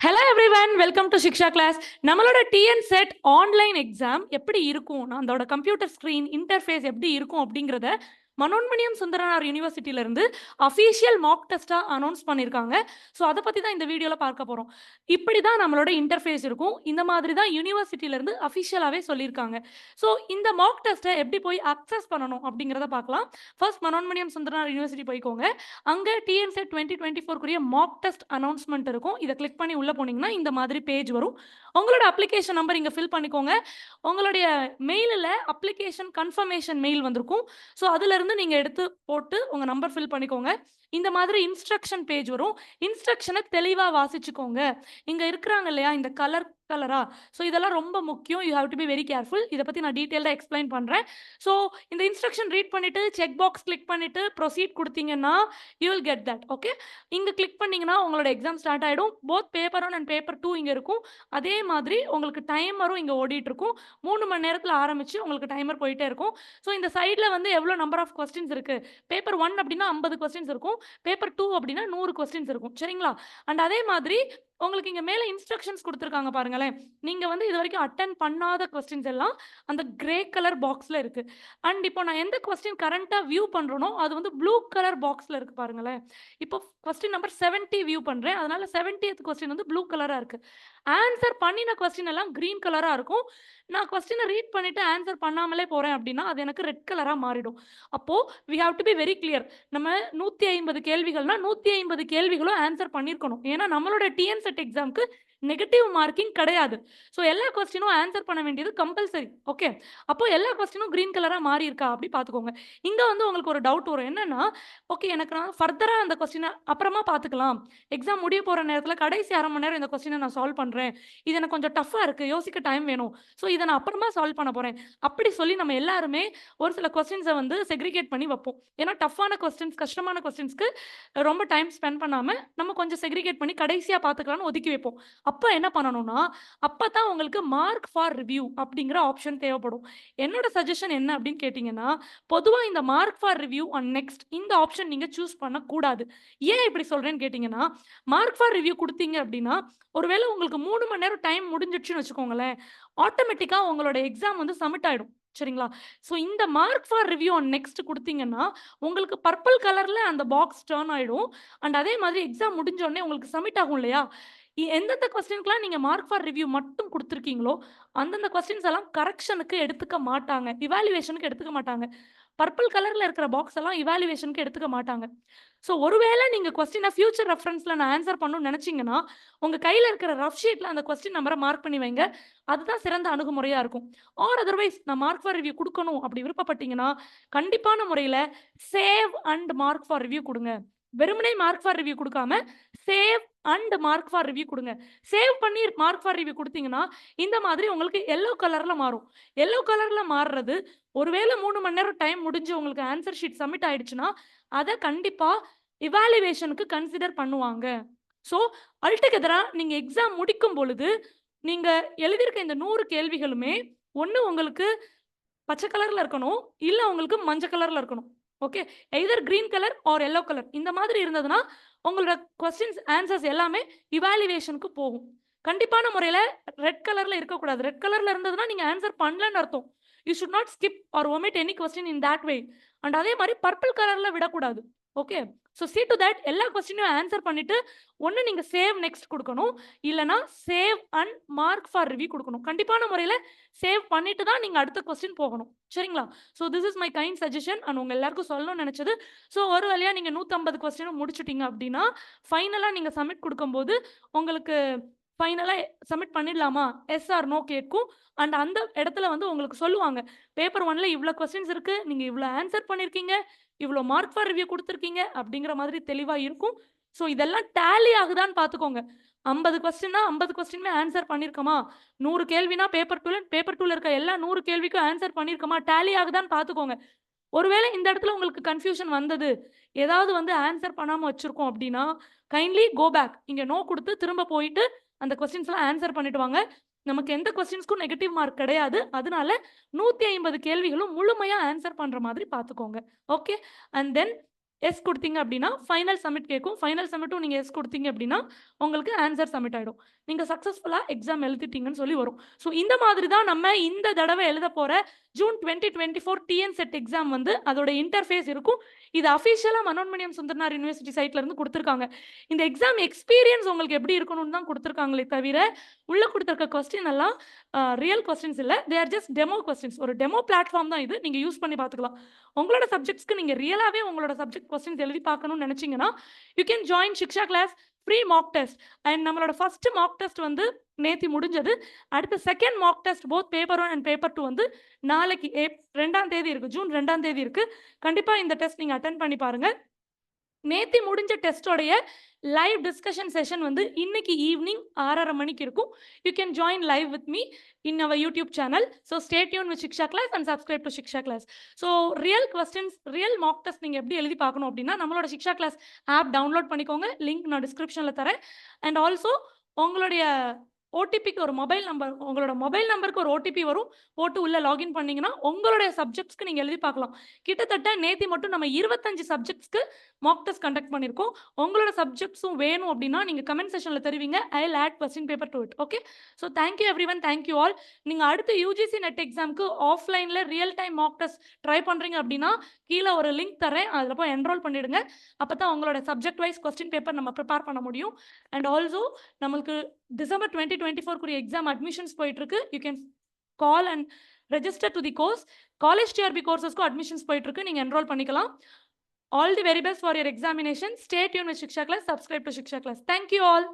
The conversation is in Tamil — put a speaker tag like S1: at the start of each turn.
S1: Hello everyone, welcome to Shiksha class. நம்மளோட டிஎன் செட் ஆன்லைன் எக்ஸாம் எப்படி இருக்கும், அதோட கம்ப்யூட்டர் ஸ்க்ரீன் இன்டர்ஃபேஸ் எப்படி இருக்கும் அப்படிங்கிறத மனோன்மணியம் சுந்தரனார் யூனிவர்சிட்டியில இருந்து அஃபீஷியல் மாக் டெஸ்டா அனௌன்ஸ் பண்ணியிருக்காங்க. ஸோ அதை பற்றி தான் இந்த வீடியோவில் பார்க்க போகிறோம். இப்படி தான் நம்மளோட இன்டர்ஃபேஸ் இருக்கும். இந்த மாதிரி தான் யூனிவர்சிட்டியில இருந்து அஃபிஷியலாகவே சொல்லியிருக்காங்க. ஸோ இந்த மாக் டெஸ்ட்டை எப்படி போய் அக்சஸ் பண்ணணும் அப்படிங்கிறத பார்க்கலாம். ஃபர்ஸ்ட் மனோன்மணியம் சுந்தரனார் யூனிவர்சிட்டி போய்க்கோங்க. அங்கே டிஎன்செட் 2024 மாக் டெஸ்ட் அனௌன்ஸ்மெண்ட் இருக்கும். இதை கிளிக் பண்ணி உள்ளே போனீங்கன்னா இந்த மாதிரி பேஜ் வரும். உங்களோட அப்ளிகேஷன் நம்பர் இங்கே ஃபில் பண்ணிக்கோங்க. உங்களுடைய மெயிலில் அப்ளிகேஷன் கன்ஃபர்மேஷன் மெயில் வந்திருக்கும். ஸோ அதுலேருந்து நீங்கள் எடுத்து போட்டு உங்கள் நம்பர் ஃபில் பண்ணிக்கோங்க. இந்த மாதிரி இன்ஸ்ட்ரக்ஷன் பேஜ் வரும். இன்ஸ்ட்ரக்ஷனை தெளிவாக வாசிச்சுக்கோங்க. இங்கே இருக்கிறாங்க இல்லையா இந்த கலரா, ஸோ இதெல்லாம் ரொம்ப முக்கியம். You have to be very careful. இதை பற்றி நான் டீட்டெயிலாக எக்ஸ்பிளைன் பண்ணுறேன். ஸோ இந்த இன்ஸ்ட்ரக்ஷன் ரீட் பண்ணிவிட்டு செக் பாக்ஸ் கிளிக் பண்ணிவிட்டு ப்ரொசீட் கொடுத்தீங்கன்னா you will get that. Okay, இங்கே கிளிக் பண்ணிங்கன்னா உங்களோட எக்ஸாம் ஸ்டார்ட் ஆகிடும். போத் பேப்பர் 1 அண்ட் பேப்பர் 2 இங்கே இருக்கும். அதே மாதிரி உங்களுக்கு டைமரும் இங்கே ஓடிட்டுருக்கும். 3 மணி நேரத்தில் ஆரம்பித்து உங்களுக்கு டைமர் போயிட்டே இருக்கும். ஸோ இந்த சைடில் வந்து எவ்வளோ நம்பர் ஆஃப் கொஸ்டின்ஸ் இருக்குது. பேப்பர் 1 அப்படின்னா 50 கொஸ்டின்ஸ் இருக்கும். பேப்பர் 2 அப்படின்னா 100 கொஸ்டின்ஸ் இருக்கும். சரிங்களா? அண்ட் அதே மாதிரி உங்களுக்கு இங்கே மேலே இன்ஸ்ட்ரக்ஷன்ஸ் கொடுத்துருக்காங்க பாருங்களேன். நீங்கள் வந்து இது வரைக்கும் அட்டன் பண்ணாத கொஸ்டின்ஸ் எல்லாம் அந்த கிரே கலர் பாக்ஸில் இருக்குது. அண்ட் இப்போ நான் எந்த கொஸ்டின் கரண்ட்டாக வியூ பண்ணுறனோ அது வந்து ப்ளூ கலர் பாக்ஸில் இருக்குது பாருங்களேன். இப்போ கொஸ்டின் நம்பர் 70 வியூ பண்ணுறேன். அதனால 70th கொஸ்டின் வந்து ப்ளூ கலராக இருக்குது. ஆன்சர் பண்ணின கொஸ்டின் எல்லாம் க்ரீன் கலராக இருக்கும். நான் கொஸ்டினை ரீட் பண்ணிவிட்டு ஆன்சர் பண்ணாமலே போகிறேன் அப்படின்னா அது எனக்கு ரெட் கலராக மாறிடும். அப்போது we have to be very clear. நம்ம 150 கேள்விகள்னா 150 கேள்விகளும் ஆன்சர் பண்ணியிருக்கணும். ஏன்னா நம்மளோட டிஎன்செட் எக்ஸாமுக்கு நெகட்டிவ் மார்க்கிங் கிடையாது. ஸோ எல்லா கொஸ்டினும் ஆன்சர் பண்ண வேண்டியது கம்பல்சரி. ஓகே, அப்போ எல்லா கொஸ்டினும் கிரீன் கலராக மாறி இருக்கா அப்படி பார்த்துக்கோங்க. இங்கே வந்து உங்களுக்கு ஒரு டவுட் வரும். என்னன்னா, ஓகே எனக்கு நான் ஃபர்தராக அந்த கொஸ்டினை அப்புறமா பார்த்துக்கலாம். எக்ஸாம் முடிய போகிற நேரத்தில் கடைசி அரை மணி நேரம் இந்த கொஸ்டினை நான் சால்வ் பண்ணுறேன். இது எனக்கு கொஞ்சம் டஃப்பாக இருக்குது, யோசிக்க டைம் வேணும். ஸோ இதை நான் அப்புறமா சால்வ் பண்ண போகிறேன். அப்படி சொல்லி நம்ம எல்லாருமே ஒரு சில கொஸ்டின்ஸை வந்து செக்ரிகேட் பண்ணி வைப்போம். ஏன்னா டஃப்பான கொஸ்டின்ஸ், கஷ்டமான கொஸ்டின்ஸ்க்கு ரொம்ப டைம் ஸ்பெண்ட் பண்ணாமல் நம்ம கொஞ்சம் செக்ரிகேட் பண்ணி கடைசியாக பார்த்துக்கலாம்னு ஒதுக்கி வைப்போம். அப்போ என்ன பண்ணணும்னா, அப்போ தான் உங்களுக்கு மார்க் ஃபார் ரிவ்யூ அப்படிங்கிற ஆப்ஷன் தேவைப்படும். என்னோட சஜஷன் என்ன அப்படின்னு கேட்டிங்கன்னா, பொதுவாக இந்த mark for review and next இந்த ஆப்ஷன் நீங்கள் சூஸ் பண்ணக்கூடாது. ஏன் இப்படி சொல்கிறேன்னு கேட்டிங்கன்னா, மார்க் ஃபார் ரிவ்யூ கொடுத்தீங்க அப்படின்னா ஒருவேளை உங்களுக்கு 3 மணி நேரம் டைம் முடிஞ்சிடுச்சுன்னு வச்சுக்கோங்களேன், ஆட்டோமேட்டிக்காக உங்களோட எக்ஸாம் வந்து சப்மிட் ஆகிடும். சரிங்களா? ஸோ இந்த mark for review and next கொடுத்தீங்கன்னா உங்களுக்கு பர்பிள் கலரில் அந்த பாக்ஸ் டர்ன் ஆகிடும். அண்ட் அதே மாதிரி எக்ஸாம் முடிஞ்ச உடனே உங்களுக்கு சப்மிட் ஆகும் இல்லையா? எந்தெந்த கொஸ்டினுக்குலாம் நீங்கள் மார்க் ஃபார் ரிவ்யூ மட்டும் கொடுத்துருக்கீங்களோ அந்தந்த கொஸ்டின்ஸ் எல்லாம் கரெக்ஷனுக்கு எடுத்துக்க மாட்டாங்க, இவாலுவேஷனுக்கு எடுத்துக்க மாட்டாங்க. பர்பிள் கலரில் இருக்கிற பாக்ஸ் எல்லாம் இவாலுவேஷனுக்கு எடுத்துக்க மாட்டாங்க. ஸோ ஒருவேளை நீங்கள் கொஸ்டினை ஃபியூச்சர் ரெஃபரன்ஸில் நான் ஆன்சர் பண்ணணும்னு நினச்சிங்கன்னா உங்கள் கையில் இருக்கிற ரஃப் ஷீட்டில் அந்த கொஸ்டின் நம்பரை மார்க் பண்ணி வைங்க. அதுதான் சிறந்த அணுகுமுறையாக இருக்கும். ஆர் அதர்வைஸ் நான் மார்க் ஃபார் ரிவ்யூ கொடுக்கணும் அப்படி விருப்பப்பட்டீங்கன்னா கண்டிப்பான முறையில் save and mark for review கொடுங்க. வெறுமனே மார்க் ஃபார் ரிவ்யூ கொடுக்காம save and mark for review கொடுங்க. சேவ் பண்ணி மார்க் ஃபார் ரிவ்யூ கொடுத்தீங்கன்னா இந்த மாதிரி உங்களுக்கு எல்லோ கலரில் மாறும். எல்லோ கலரில் மாறுறது ஒருவேளை 3 மணி நேரம் டைம் முடிஞ்சு உங்களுக்கு ஆன்சர் ஷீட் சப்மிட் ஆயிடுச்சுன்னா அதை கண்டிப்பாக இவாலுவேஷனுக்கு கன்சிடர் பண்ணுவாங்க. ஸோ அல்டுகெதராக நீங்கள் எக்ஸாம் முடிக்கும் பொழுது நீங்கள் எழுதியிருக்க இந்த 100 கேள்விகளுமே ஒன்று உங்களுக்கு பச்சை கலரில் இருக்கணும், இல்லை உங்களுக்கு மஞ்சள் கலரில் இருக்கணும். Okay, either green colour or yellow colour இந்த மாதிரி இருந்ததுன்னா உங்களோட கொஸ்டின்ஸ் ஆன்சர்ஸ் எல்லாமே இவாலுவேஷனுக்கு போகும். கண்டிப்பான முறையில் ரெட் கலரில் இருக்கக்கூடாது. ரெட் கலரில் இருந்ததுன்னா நீங்கள் ஆன்சர் பண்ணலன்னு அர்த்தம். You should not skip or omit any question in that way. And அதே மாதிரி பர்பிள் கலரில் விடக்கூடாது. Okay, so see to that எல்லா கொஸ்டினையும் ஆன்சர் பண்ணிட்டு ஒன்று நீங்கள் சேவ் நெக்ஸ்ட் கொடுக்கணும், இல்லைனா save and mark for review கொடுக்கணும். கண்டிப்பான முறையில் சேவ் பண்ணிட்டு தான் நீங்கள் அடுத்த கொஸ்டின் போகணும். சரிங்களா? So this is my kind suggestion and உங்கள் எல்லாருக்கும் சொல்லணும்னு நினச்சது. ஸோ ஒரு வழியாக நீங்கள் 150 கொஸ்டினும் முடிச்சுட்டீங்க அப்படின்னா ஃபைனலாக நீங்கள் சப்மிட் கொடுக்கும்போது உங்களுக்கு ஃபைனலாக சப்மிட் பண்ணிடலாமா எஸ் ஆர் நோ கேட்கும். அண்ட் அந்த இடத்துல வந்து உங்களுக்கு சொல்லுவாங்க பேப்பர் 1ல் இவ்வளோ கொஸ்டின்ஸ் இருக்குது, நீங்கள் இவ்வளோ ஆன்சர் பண்ணியிருக்கீங்க, இவ்வளோ மார்க் ஃபார் ரிவ்யூ கொடுத்துருக்கீங்க அப்படிங்கிற மாதிரி தெளிவாக இருக்கும். ஸோ இதெல்லாம் டேலி ஆகுதான்னு பார்த்துக்கோங்க. 50 கொஸ்டின்னா 50 கொஸ்டினுமே ஆன்சர் பண்ணியிருக்கோமா, 100 கேள்வினா பேப்பர் 2ல் இருக்க எல்லா 100 கேள்விக்கும் ஆன்சர் பண்ணியிருக்கோமா, டேலி ஆகுதான்னு பார்த்துக்கோங்க. ஒருவேளை இந்த இடத்துல உங்களுக்கு கன்ஃபியூஷன் வந்தது, ஏதாவது வந்து ஆன்சர் பண்ணாமல் வச்சுருக்கோம் அப்படின்னா கைண்ட்லி கோ பேக். இங்கே நோ கொடுத்து திரும்ப போயிட்டு அந்த கொஸ்டின்ஸ்லாம் ஆன்சர் பண்ணிட்டு வாங்க. நமக்கு எந்த கொஸ்டின்ஸ்க்கும் நெகட்டிவ் மார்க் கிடையாது. அதனால 150 கேள்விகளும் முழுமையாக ஆன்சர் பண்ணுற மாதிரி பார்த்துக்கோங்க. ஓகே, அண்ட் தென் எஸ் குடுத்தீங்க அப்படின்னா, ஃபைனல் சப்மிட் கேட்கும். ஃபைனல் சப்மிட்டும் நீங்க எஸ் குடுத்தீங்க அப்படின்னா, உங்களுக்கு ஆன்ஸர் சப்மிட் ஆயிடும். நீங்க சக்சஸ்ஃபுல்லா எக்ஸாம் எழுதிட்டீங்கன்னு சொல்லி வரும். ஸோ இந்த மாதிரி தான் நம்ம இந்த தடவை எழுதப் போற ஜூன் 2024 டிஎன் செட் எக்ஸாம் வந்து அதோட இன்டர்ஃபேஸ் இருக்கும். இது அஃபிஷியலா மனோன்மணியம் சுந்தரனார் யுனிவர்சிட்டி சைட்ல இருந்து குடுத்திருக்காங்க. இந்த எக்ஸாம் எக்ஸ்பீரியன்ஸ் உங்களுக்கு எப்படி இருக்கணும்னு தான் குடுத்திருக்காங்களே தவிர, உள்ள குடுத்திருக்க கொஸ்டின் எல்லாம் ரியல் கொஸ்டின்ஸ் இல்ல. They are just demo questions. ஒரு டெமோ பிளாட்ஃபார்ம் தான் இது. நீங்க யூஸ் பண்ணி பார்த்துக்கலாம். உங்களோட சப்ஜெக்ட்ஸ்க்கு நீங்க ரியலாவே உங்களோட சப்ஜெக்ட் கொஸ்டின்ஸ் எழுதி பார்க்கணும்னு நினைச்சீங்கன்னா, you can join Shiksha class free mock test. And நம்மளோட ஃபர்ஸ்ட் மாக் டெஸ்ட் வந்து நேத்தி முடிஞ்சது. அடுத்த second mock test both paper 1 and paper 2 வந்து நாளைக்கு 2ஆம் தேதி இருக்கு. ஜூன் 2ஆம் தேதி இருக்கு. கண்டிப்பா இந்த டெஸ்ட் நீங்க அட்டெண்ட் பண்ணி பாருங்க. நேத்தி முடிஞ்ச டெஸ்டோடைய லைவ் டிஸ்கஷன் செஷன் வந்து இன்னைக்கு ஈவினிங் 6:30 மணிக்கு இருக்கும். You can join live with me in our YouTube channel. So stay tune with Shiksha class and subscribe to Shiksha class. So real questions, real mock test நீங்கள் எப்படி எழுதி பார்க்கணும் அப்படின்னா, நம்மளோட சிக்ஷா கிளாஸ் ஆப் டவுன்லோட் பண்ணிக்கோங்க. லிங்க் நான் டிஸ்கிரிப்ஷனில் தரேன். அண்ட் ஆல்சோ உங்களுடைய ஓடிபிக்கு ஒரு மொபைல் நம்பர், உங்களோட மொபைல் நம்பருக்கு ஒரு ஓடிபி வரும். போட்டு உள்ள லாகின் பண்ணீங்கன்னா உங்களுடைய சப்ஜெக்ட்ஸ்க்கு நீங்க எழுதி பார்க்கலாம். கிட்டத்தட்ட நேத்தி மட்டும் நம்ம 25 சப்ஜெக்ட்ஸ்க்கு மாக் டெஸ்ட் கண்டக்ட் பண்ணியிருக்கோம். உங்களோட சப்ஜெக்ட்ஸும் வேணும் அப்படின்னா நீங்க கமெண்ட் செக்ஷன்ல தெரிவிங்க. I will add question paper to it. Okay. So thank you everyone, thank you all. நீங்க அடுத்த யூஜிசி நெட் எக்ஸாம்க்கு ஆஃப்லைன்ல real time mock test try பண்றீங்க அப்படின்னா கீழே ஒரு லிங்க் தரேன். அதில் போய் என்ரோல் பண்ணிடுங்க. அப்பதான் உங்களோட சப்ஜெக்ட் வைஸ் கொஸ்டின் பேப்பர் நம்ம ப்ரிப்பேர் பண்ண முடியும். அண்ட் ஆல்சோ நம்மளுக்கு டிசம்பர் 2024 எக்ஸாம் அட்மிஷன்ஸ் போயிட்டு இருக்கு. You can call and register to the course. College TRB கோர்சஸ்க்கு அட்மிஷன்ஸ் போயிட்டு இருக்கு. நீங்க என்ரோல் பண்ணிக்கலாம். All the very best for your examination. Stay tune with Shiksha class. Subscribe to Shiksha class. Thank you all.